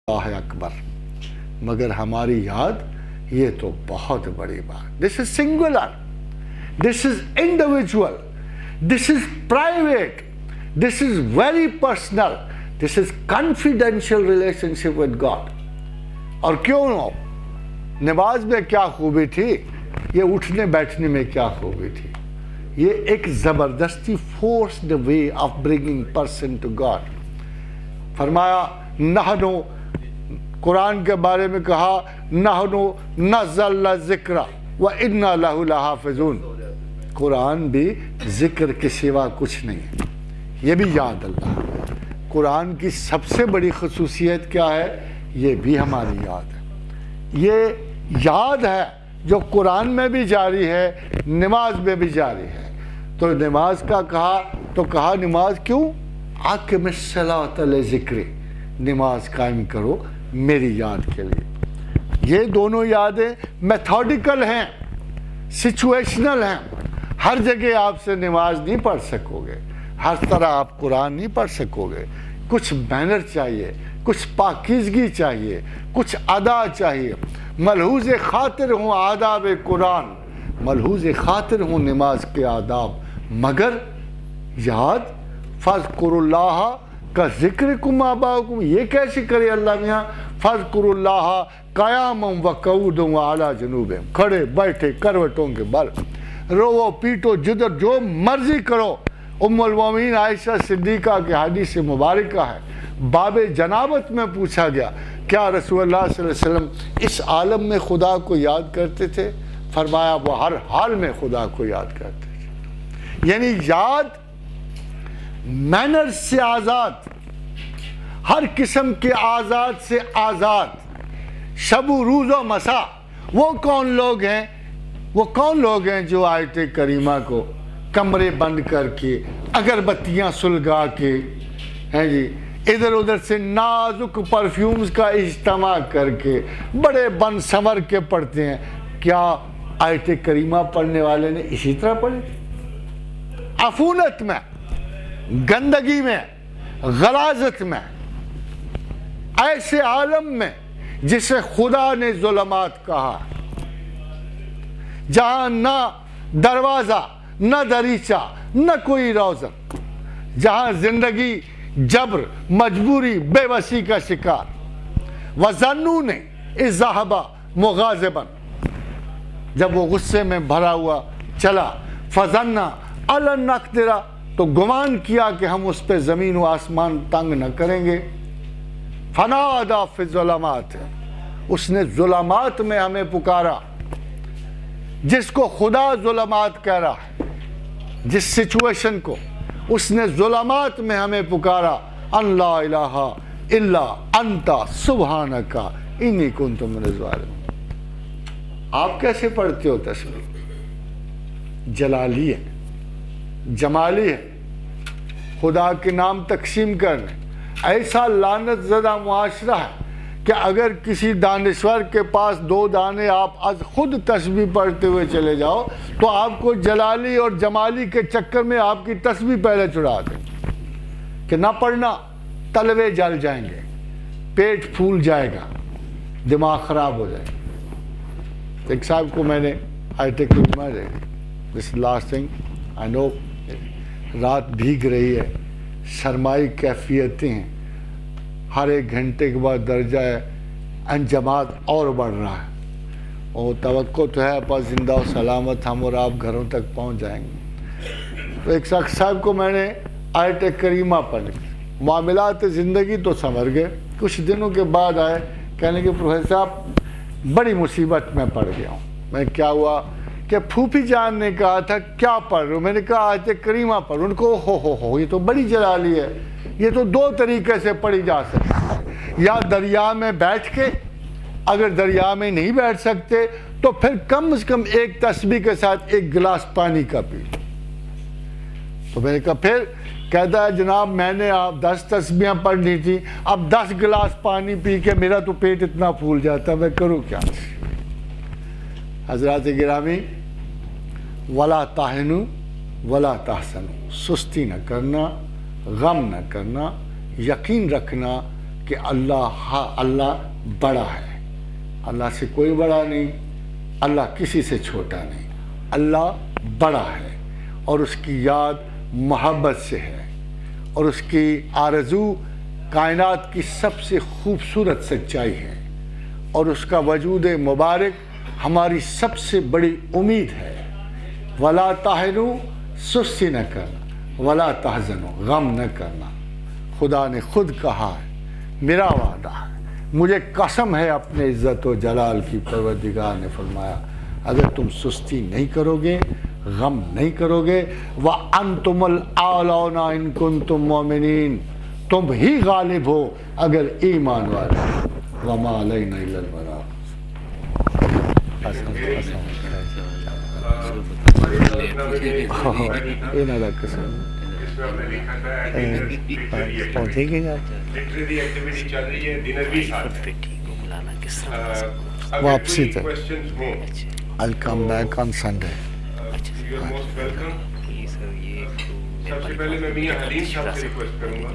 اللہ اکبر، مگر ہماری یاد یہ تو بہت بڑی بات. This is singular, this is individual, this is private, this is very personal, this is confidential relationship with God. اور کیوں نہ؟ نماز میں کیا خوبی تھی، یہ اٹھنے بیٹھنے میں کیا خوبی تھی. یہ ایک زبردستی forced way of bringing person to God. فرمایا نحنو، قرآن کے بارے میں کہا نحنو نزلنا الذکر وَإِنَّا لَهُ لَحَافِظُونَ. قرآن بھی ذکر کے سوا کچھ نہیں ہے، یہ بھی یاد اللہ. قرآن کی سب سے بڑی خصوصیت کیا ہے؟ یہ بھی ہماری یاد ہے. یہ یاد ہے جو قرآن میں بھی جاری ہے، نماز میں بھی جاری ہے. تو نماز کا کہا تو کہا نماز کیوں؟ اقم الصلاۃ لذکری، نماز قائم کرو میری یاد کے لیے. یہ دونوں یادیں میتھوڈیکل ہیں، سچویشنل ہیں. ہر جگہ آپ سے نماز نہیں پڑھ سکو گے، ہر طرح آپ قرآن نہیں پڑھ سکو گے. کچھ مینر چاہیے، کچھ پاکیزگی چاہیے، کچھ ادا چاہیے. ملحوظ خاطر ہوں آداب قرآن، ملحوظ خاطر ہوں نماز کے آداب. مگر یاد فاذکروا اللہ کا ذکرکم آباءکم، یہ کیسے کرے اللہ میاں؟ فاذکروا اللہ قیاما وقعودا وعلی جنوبہم، کھڑے بیٹھے کروٹوں کے بل، رو پیٹو جدھر جو مرضی کرو. ام المومنین عائشہ صدیقہ کے حدیث مبارکہ ہے، باب جنابت میں پوچھا گیا کیا رسول اللہ صلی اللہ علیہ وسلم اس عالم میں خدا کو یاد کرتے تھے؟ فرمایا وہ ہر حال میں خدا کو یاد کرتے تھے. یعنی یاد مینر سے آزاد، ہر قسم کے آزاد سے آزاد، شب و روز و مساء. وہ کون لوگ ہیں جو آیت کریمہ کو کمرے بند کر کے، اگربتیاں سلگا کے، ہیں جی ادھر ادھر سے نازک پرفیومز کا اجتماع کر کے بڑے بن سنور کے پڑھتے ہیں؟ کیا آیت کریمہ پڑھنے والے نے اسی طرح پڑھی تھی؟ عفونت میں، گندگی میں، غلاظت میں، ایسے عالم میں جسے خدا نے ظلمات کہا، جہاں نہ دروازہ، نہ دریچہ، نہ کوئی روزن، جہاں زندگی جبر، مجبوری، بے بسی کا شکار. وَظَنُّونِ إِذْ ذَهَبَ مُغَاضِبًا، جب وہ غصے میں بھرا ہوا چلا، فَظَنَّ أَلَّن نَقْدِرَ، تو گمان کیا کہ ہم اس پہ زمین و آسمان تنگ نہ کریں گے. فَنَادَىٰ فِي الظُّلُمَاتِ، اس نے ظلمات میں ہمیں پکارا. جس کو خدا ظلمات کہہ رہا ہے، جس سچویشن کو، اس نے ظلمات میں ہمیں پکارا. ان لا الہ الا انت سبحانک انی کنت من الظالمین. آپ کیسے پڑھتے ہو تسبیح؟ جلالی ہے، جمالی ہے، خدا کے نام تقسیم کرنے. ایسا لعنت زدہ معاشرہ ہے کہ اگر کسی دانشور کے پاس 2 دانے آپ از خود تسبیح پڑھتے ہوئے چلے جاؤ تو آپ کو جلالی اور جمالی کے چکر میں آپ کی تسبیح پہلے چھڑا دیں کہ نہ پڑھنا، تلوے جل جائیں گے، پیٹ پھول جائے گا، دماغ خراب ہو جائے گا. ایک صاحب کو میں نے آیت کریمہ دے دی، دس لاسٹ تھنگ آئی نو. رات بھیگ رہی ہے، سرمائی کیفیتیں ہیں، ہر 1 گھنٹے کے بعد درجہ انجماد اور بڑھ رہا ہے، اور توقع تو ہے پس زندہ و سلامت ہم اور آپ گھروں تک پہنچ جائیں گے. تو ایک شخص صاحب کو میں نے آیت کریمہ پڑھی، معاملات زندگی تو سنور گئے. کچھ دنوں کے بعد آئے کہنے کہ پروفیسر صاحب بڑی مصیبت میں پڑ گیا ہوں. میں کیا ہوا کہ پھوپھی جان نے کہا تھا کیا پڑھ رہے ہو؟ میں نے کہا آیت کریمہ پڑھ. ان کو ہو یہ تو بڑی جلالی ہے. یہ تو 2 طریقے سے پڑھی جا سکتی ہے، یا دریا میں بیٹھ کے، اگر دریا میں نہیں بیٹھ سکتے تو پھر کم از کم ایک تسبیح کے ساتھ 1 گلاس پانی کا پی. تو میں نے کہا پھر؟ کہتا ہے جناب میں نے 10 تسبیحاں پڑھنی تھی، اب 10 گلاس پانی پی کے میرا تو پیٹ اتنا پھول جاتا ہے، میں کروں کیا؟ حضرات گرامی، ولا تہنوا ولا تحزنوا، سستی نہ کرنا، غم نہ کرنا، یقین رکھنا کہ اللہ بڑا ہے. اللہ سے کوئی بڑا نہیں, اللہ کسی سے چھوٹا نہیں, اللہ بڑا ہے, اور اس کی یاد محبت سے ہے, اور اس کی آرزو کائنات کی سب سے خوبصورت سچائی ہے, اور اس کا وجود مبارک ہماری سب سے بڑی امید ہے. وَلَا تَحِنُوا, سستی نہ کرنا, وَلَا تَحْزَنُوا, غم نہ کرنا. خدا نے خود کہا ہے, میرا وعدہ ہے, مجھے قسم ہے اپنے عزت و جلال کی, پروردگار نے فرمایا اگر تم سستی نہیں کرو گے, غم نہیں کرو گے, وَأَنْتُمُ الْأَعْلَوْنَ إِن كُنتُم مُؤْمِنِينَ, تم ہی غالب ہو اگر ایمان والے ہو. وَمَا عَلَيْنَا إِلَّا الْبَلَاغُ. واپسی تھے. I'll come back on Sunday. سب سے پہلے میں میاں حلیم صاحب سے ریکویسٹ کروں گا.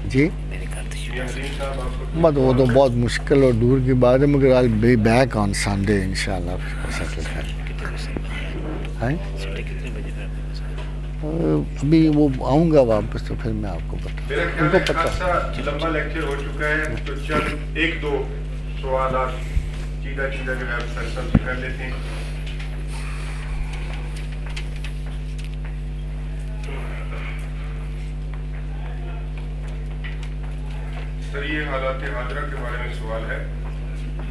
جی میاں حلیم صاحب آپ کو مت, وہ تو بہت مشکل اور دور کی بات ہے, مگر I'll be back on Sunday انشاءاللہ. ابھی وہ آؤں گا واپس تو پھر میں آپ کو بتاؤں. میرا خیال ہے خاصا لمبا لیکچر ہو چکا ہے, تو چند ایک دو سوالات چیدہ جو ہے سر سے کر لیتے ہیں. سر یہ حالات حاضرہ کے بارے میں سوال ہے.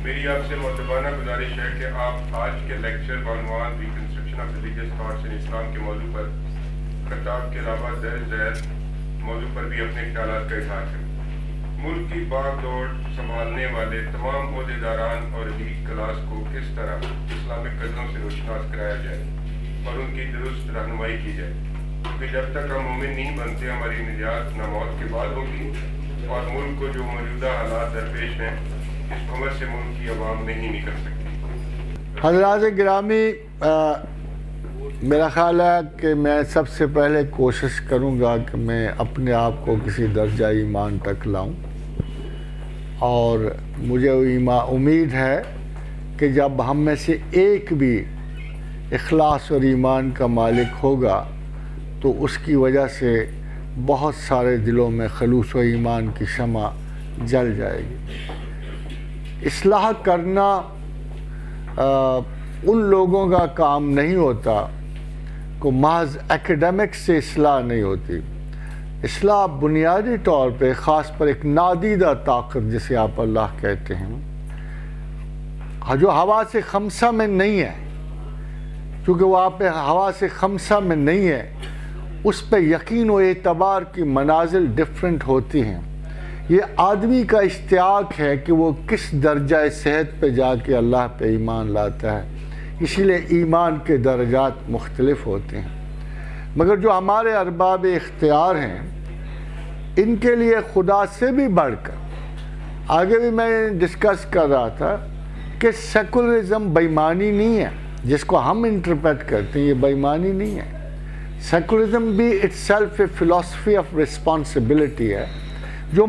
میری آپ سے مؤدبانہ گزارش ہے کہ آپ آج کے لیکچر بعنوان reconstruction of religious thoughts in Islam کے موضوع پر خطاب کے علاوہ زیر موضوع پر بھی اپنے خیالات کا اظہار کریں. ملک کی باغ دوڑ سنبھالنے والے تمام عہدیداران اور ایلیٹ کلاس کو کس طرح اسلامک قدروں سے روشناس کرایا جائے اور ان کی درست رہنمائی کی جائے, کیونکہ جب تک ہم مومن نہیں بنتے ہماری نجات نہ موت کے بعد ہوگی, اور ملک کو جو موجودہ حالات درپیش ہیں اس عمر سے ملک کی عوام نہیں نکل سکتی. حضرات گرامی, میرا خیال ہے کہ میں سب سے پہلے کوشش کروں گا کہ میں اپنے آپ کو کسی درجہ ایمان تک لاؤں, اور مجھے امید ہے کہ جب ہم میں سے ایک بھی اخلاص اور ایمان کا مالک ہوگا تو اس کی وجہ سے بہت سارے دلوں میں خلوص و ایمان کی شمع جل جائے گی. اصلاح کرنا ان لوگوں کا کام نہیں ہوتا کو محض ایکیڈمک سے اصلاح نہیں ہوتی. اصلاح بنیادی طور پہ خاص پر ایک نادیدہ طاقت جسے آپ اللہ کہتے ہیں, جو ہوا سے خمسہ میں نہیں ہے, کیونکہ وہ آپ ہوا سے خمسہ میں نہیں ہے, اس پہ یقین و اعتبار کی منازل ڈیفرنٹ ہوتی ہیں. یہ آدمی کا اشتیاق ہے کہ وہ کس درجہ صحت پہ جا کے اللہ پہ ایمان لاتا ہے, اسی لیے ایمان کے درجات مختلف ہوتے ہیں. مگر جو ہمارے ارباب اختیار ہیں ان کے لیے خدا سے بھی بڑھ کر, آگے بھی میں ڈسکس کر رہا تھا کہ سیکولرزم بےایمانی نہیں ہے جس کو ہم انٹرپریٹ کرتے ہیں, یہ بےایمانی نہیں ہے. سیکولرزم بھی it self a philosophy of responsibility ہے جو